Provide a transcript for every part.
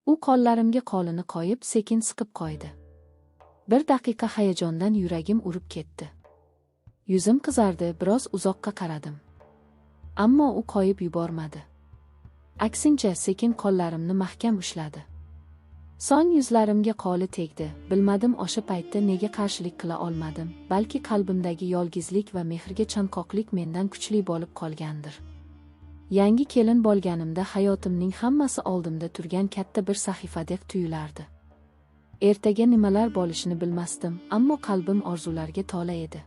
U qo'llarimga qo'lini qo'yib sekin siqib qo'ydi. Bir daqiqa hayajondan yuragim urib ketdi. Yuzim qizardi, biroz uzoqqa qaradim. Ammo u qo'yib yubormadi. Aksincha, sekin qo'llarimni mahkam ushladi. So'ng yuzlarimga qo'li tegdi. Bilmadim o'sha paytda nega qarshilik qila olmadim, balki qalbimdagi yolg'izlik va mehrga chanqoqlik mendan kuchli bo'lib qolgandir. Yangi kelin bo'lganimda hayotimning hammasi oldimda turgan katta bir sahifadek tuyulardi. Ertaga nimalar bo'lishini bilmasdim, ammo qalbim orzularga to'la edi.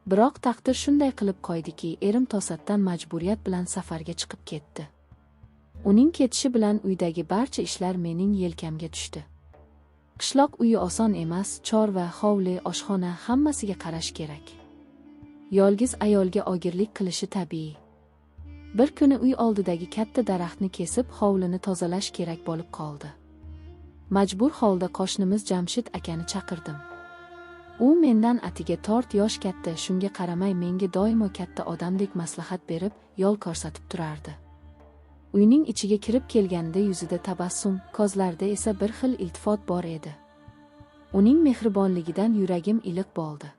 Biroq taqdir shunday qilib qo'ydiki, erim to'satdan majburiyat bilan safarga chiqib ketdi. Uning ketishi bilan uydagi barcha ishlar mening yelkamga tushdi. Qishloq uyi oson emas, chorva, hovli, oshxona hammasiga qarash kerak. Yolg'iz ayolga ogirlik qilishi tabiiy. Bir kuni uy oldidagi katta daraxtni kesib, hovlini tozalash kerak bo'lib qoldi. Majbur holda qo'shnimiz Jamshid akani chaqirdim. U mendan atiga 4 yosh katta, shunga qaramay menga doimo katta odamdek maslahat berib, yo'l ko'rsatib turardi. Uyning ichiga kirib kelganda yuzida tabassum, ko'zlarida esa bir xil iltifot bor edi. Uning mehribonligidan yuragim iliq bo'ldi.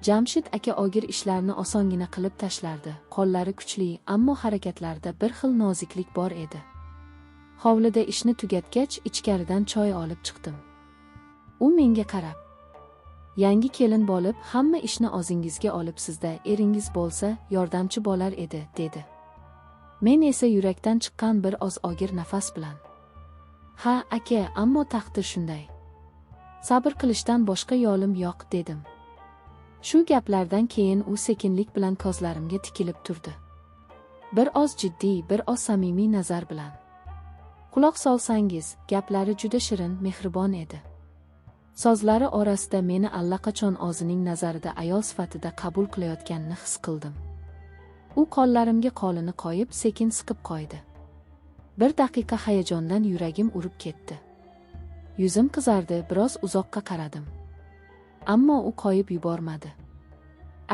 Jamshid aka og'ir ishlarni osongina qilib tashlardi. Qo'llari kuchli, ammo harakatlarida bir xil noziklik bor edi. Hovlida ishni tugatgach, ichkaridan choy olib chiqdim. U menga qarab, "Yangi kelin bo'lib, hamma ishni o'zingizga olibsiz-da, eringiz bo'lsa, yordamchi bo'lar edi", dedi. Men esa yurakdan chiqqan bir oz og'ir nafas bilan, "Ha, aka, ammo taqdir shunday. Sabr qilishdan boshqa yo'lim yo'q", dedim. Shu gaplardan keyin u sekinlik bilan ko'zlarimga tikilib turdi. Bir oz jiddiy, bir oz samimiy nazar bilan. Quloq solsangiz, gaplari juda shirin, mehribon edi. So'zlari orasida meni allaqachon o'zining nazarida ayol sifatida qabul qilayotganini his qildim. U qo'llarimga qo'lini qo'yib, sekin siqib qo'ydi. Bir daqiqa hayajondan yuragim urib ketdi. Yuzim qizardi, biroz uzoqqa qaradim. Ammo u qo'yib yubormadi.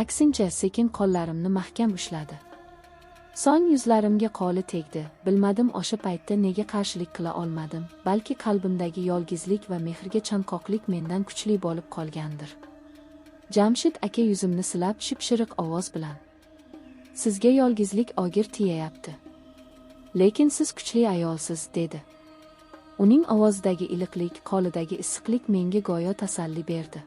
Aksincha, sekin qo'llarimni mahkam ushladi. So'ng yuzlarimga qo'li tegdi. Bilmadim o'sha paytda nega qarshilik qila olmadim, balki qalbimdagi yolg'izlik va mehrga chanqoqlik mendan kuchli bo'lib qolgandir. Jamshid aka yuzimni silab shipshiriq ovoz bilan, "Sizga yolg'izlik og'ir tiyayapti. Lekin siz kuchli ayolsiz", dedi. Uning ovozidagi iliqlik, qo'lidagi issiqlik menga go'yo tasalli berdi.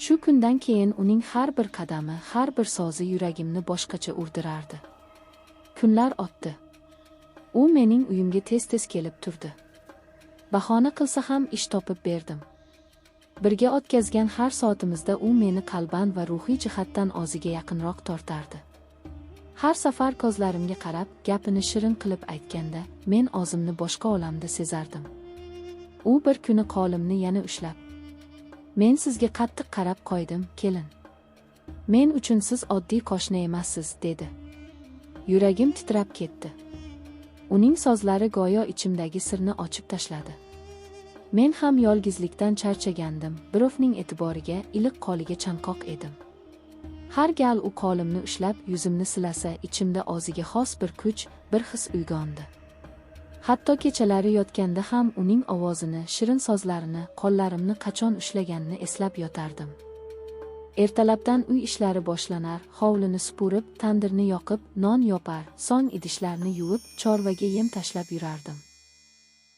Shu kundan keyin uning har bir qadami, har bir so'zi yuragimni boshqacha urdirardi. Kunlar o'tdi. U mening uyimga tez-tez kelib turdi. Bahona qilsa ham ish topib berdim. Birga o'tkazgan har soatimizda u meni qalban va ruhiy jihatdan o'ziga yaqinroq tortardi. Har safar ko'zlarimga qarab, gapini shirin qilib aytganda, men o'zimni boshqa olamda sezardim. U bir kuni qo'limni yana ushlab, "Men sizga qattiq qarab qo'ydim, kelin. Men uchun siz oddiy qo'shni emassiz", dedi. Yuragim titrab ketdi. Uning so'zlari go'yo ichimdagi sirni ochib tashladi. Men ham yolg'izlikdan charchagandim, birovning e'tiboriga, iliq qo'liga chanqoq edim. Har gal u qo'limni ushlab, yuzimni silasa, ichimda o'ziga xos bir kuch, bir his uyg'ondi. Hatto kechalari yotganda ham uning ovozini, shirin so'zlarini, qo'llarimni qachon ushlaganini eslab yotardim. Ertalabdan uy ishlari boshlanar, hovlini supurib, tandirni yoqib, non yopar, so'ng idishlarni yuvib, chorvaga yem tashlab yurardim.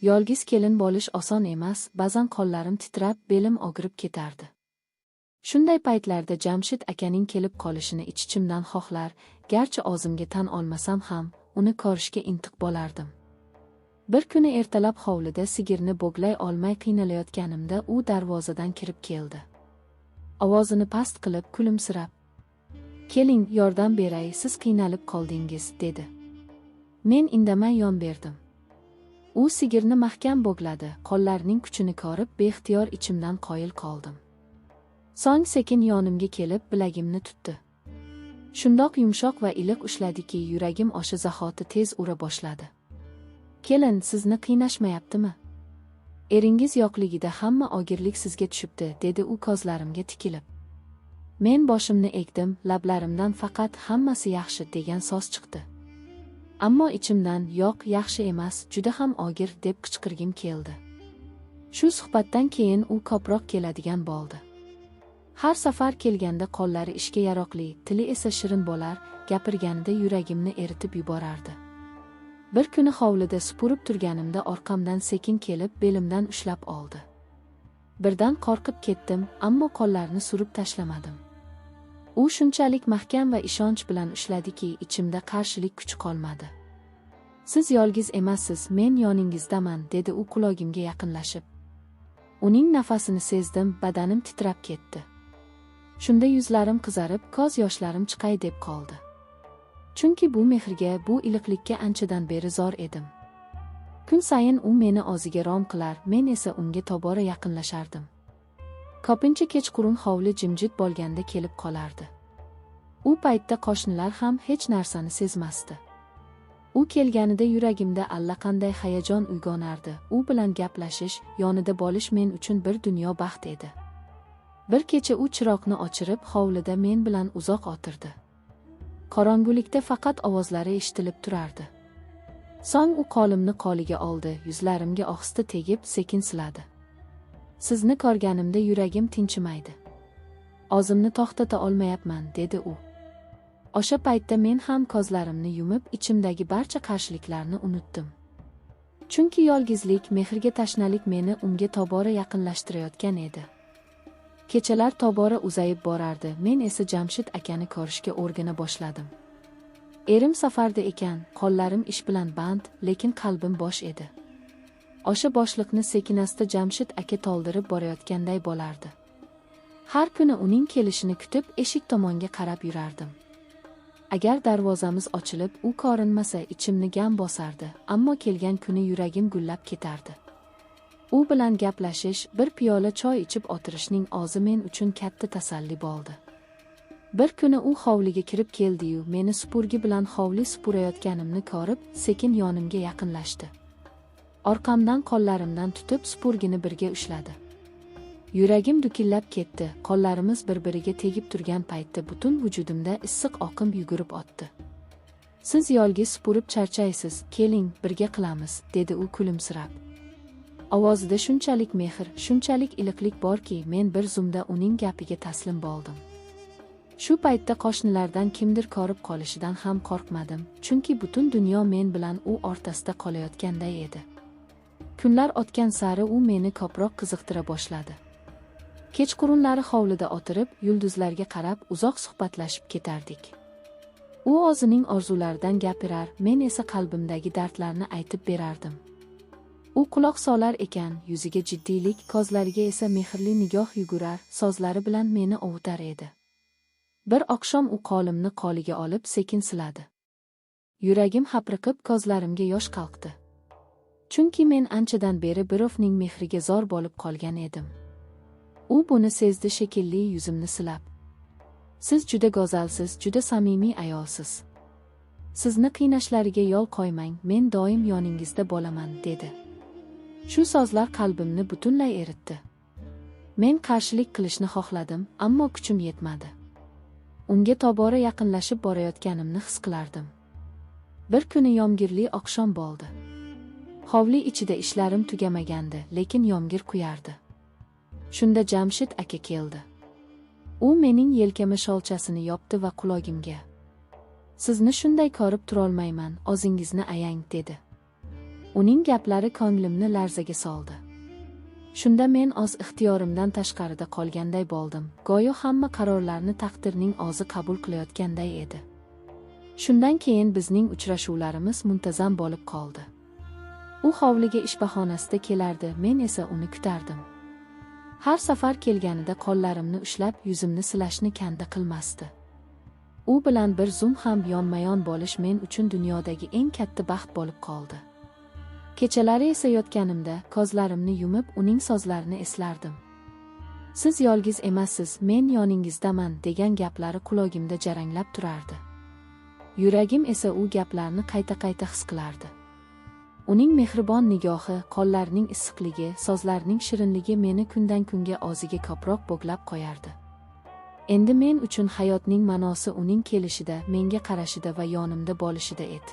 Yolg'iz kelin bo'lish oson emas, ba'zan qo'llarim titrab, belim og'rib ketardi. Shunday paytlarda Jamshid akaning kelib qolishini ich-ichimdan xohlar, garchi o'zimga tan olmasam ham, uni ko'rishga intiq bo'lardim. Bir kuni ertalab hovlida sigirni bo'glay olmay qiynalayotganimda u darvozadan kirib keldi. Ovozini past qilib, kulimsirab, "Keling, yordam beray, siz qiynalib qoldingiz", dedi. Men indamay yon berdim. U sigirni mahkam bo'gladi, qo'llarining kuchini ko'rib, beixtiyor ichimdan qoyil qoldim. So'ng sekin yonimga kelib, bilagimni tutdi. Shundoq yumshoq va iliq ushladiki, yuragim o'sha zahoti tez ura boshladi. "Kelin, sizni qiynashmayaptimi? Eringiz yo'qligida hamma og'irlik sizga tushibdi", dedi u ko'zlarimga tikilib. Men boshimni egdim, lablarimdan faqat "hammasi yaxshi" degan so'z chiqdi. Ammo ichimdan yo'q, yaxshi emas, juda ham og'ir deb qichqirgim keldi. Shu suhbatdan keyin u ko'proq keladigan bo'ldi. Har safar kelganda qo'llari ishga yaroqli, tili esa shirin bo'lar, gapirganida yuragimni eritib yuborardi. Bir kuni hovlida supurib turganimda orqamdan sekin kelib belimdan ushlab oldi. Birdan qo'rqib ketdim, ammo qo'llarini surib tashlamadim. U shunchalik mahkam va ishonch bilan ushladiki, ichimda qarshilik kuchi qolmadi. "Siz yolg'iz emassiz, men yoningizdaman", dedi u qulog'imga yaqinlashib. Uning nafasini sezdim, badanim titrab ketdi. Shunda yuzlarim qizarib, ko'z yoshlarim chiqay deb qoldi. Chunki bu mehrga, bu iliqlikka anchadan beri zor edim. Kun sayin u meni o'ziga rom qilar, men esa unga tobora yaqinlashardim. Ko'pincha kechqurun hovli jimjit bo'lganda kelib qolardi. U paytda qo'shnilar ham hech narsani sezmasdi. U kelganida yuragimda allaqanday hayajon uyg'onardi. U bilan gaplashish, yonida bo'lish men uchun bir dunyo baxt edi. Bir kecha u chiroqni o'chirib, hovlida men bilan uzoq o'tirdi. Qorong'ulikda faqat ovozlari eshitilib turardi. So'ng u qo'limni qo'liga oldi, yuzlarimga ohista tegib, sekin siladi. "Sizni ko'rganimda yuragim tinchimaydi. O'zimni to'xtata olmayapman", dedi u. O'sha paytda men ham ko'zlarimni yumib, ichimdagi barcha qarshiliklarni unutdim. Chunki yolg'izlik, mehrga tashnalik meni unga tobora yaqinlashtirayotgan edi. Kechalar tobora uzayib borardi, men esa Jamshid akani ko'rishga o'rgana boshladim. Erim safarda ekan, qo'llarim ish bilan band, lekin qalbim bo'sh edi. O'sha boshliqni sekinasta Jamshid aka to'ldirib borayotganday bo'lardi. Har kuni uning kelishini kutib, eshik tomonga qarab yurardim. Agar darvozamiz ochilib, u ko'rinmasa, ichimni gam bosardi, ammo kelgan kuni yuragim gullab ketardi. U bilan gaplashish, bir piyola choy ichib o'tirishning o'zi men uchun katta tasalli bo'ldi. Bir kuni u hovliga kirib keldi-yu, meni supurgi bilan hovli supurayotganimni ko'rib, sekin yonimga yaqinlashdi. Orqamdan qo'llarimdan tutib supurgini birga ushladi. Yuragim dukillab ketdi. Qo'llarimiz bir-biriga tegib turgan paytda butun vujudimda issiq oqim yugurib o'tdi. "Siz yolg'iz supurib charchaysiz, keling, birga qilamiz", dedi u kulimsirab. Ovozida shunchalik mehr, shunchalik iliqlik borki, men bir zumda uning gapiga taslim bo'ldim. Shu paytda qo'shnilardan kimdir ko'rib qolishidan ham qo'rqmadim, chunki butun dunyo men bilan u o'rtasida qolayotganday edi. Kunlar o'tgan sari u meni ko'proq qiziqtira boshladi. Kechqurunlari hovlida o'tirib, yulduzlarga qarab, uzoq suhbatlashib ketardik. U o'zining orzularidan gapirar, men esa qalbimdagi dardlarni aytib berardim. U quloq solar ekan, yuziga jiddiylik, ko'zlariga esa mehrli nigoh yugurar, so'zlari bilan meni ovutar edi. Bir oqshom u qo'limni qo'liga olib sekin siladi. Yuragim hapriqib, ko'zlarimga yosh qalqdi. Chunki men anchadan beri birovning mehriga zor bo'lib qolgan edim. U buni sezdi shekilli, yuzimni silab. "Siz juda go'zalsiz, juda samimiy ayolsiz. Sizni qiynashlariga yo'l qo'ymang, men doim yoningizda bo'laman", dedi. Shu so'zlar qalbimni butunlay eritdi. Men qarshilik qilishni xohladim, ammo kuchim yetmadi. Unga tobora yaqinlashib borayotganimni his qilardim. Bir kuni yomg'irli oqshom bo'ldi. Hovli ichida ishlarim tugamagandi, lekin yomg'ir quyardi. Shunda Jamshid aka keldi. U mening yelkama sholchasini yopdi va qulog'imga: "Sizni shunday ko'rib turolmayman, o'zingizni ayang", dedi. Uning gaplari ko'nglimni larzaga soldi. Shunda men o'z ixtiyorimdan tashqarida qolganday bo'ldim. Go'yo hamma qarorlarni taqdirning o'zi qabul qilayotganday edi. Shundan keyin bizning uchrashuvlarimiz muntazam bo'lib qoldi. U hovliga ish bahonasida kelardi, men esa uni kutardim. Har safar kelganida qo'llarimni ushlab, yuzimni silashni kanda qilmasdi. U bilan bir zum ham yonma-yon bo'lish men uchun dunyodagi eng katta baxt bo'lib qoldi. Kechalari esa yotganimda ko'zlarimni yumib uning so'zlarini eslardim. "Siz yolg'iz emassiz, men yoningizdaman", degan gaplari qulog'imda jaranglab turardi. Yuragim esa u gaplarni qayta-qayta his qilardi. Uning mehribon nigohi, qo'llarining issiqligi, so'zlarining shirinligi meni kundan kunga o'ziga ko'proq bog'lab qo'yardi. Endi men uchun hayotning ma'nosi uning kelishida, menga qarashida va yonimda bo'lishida edi.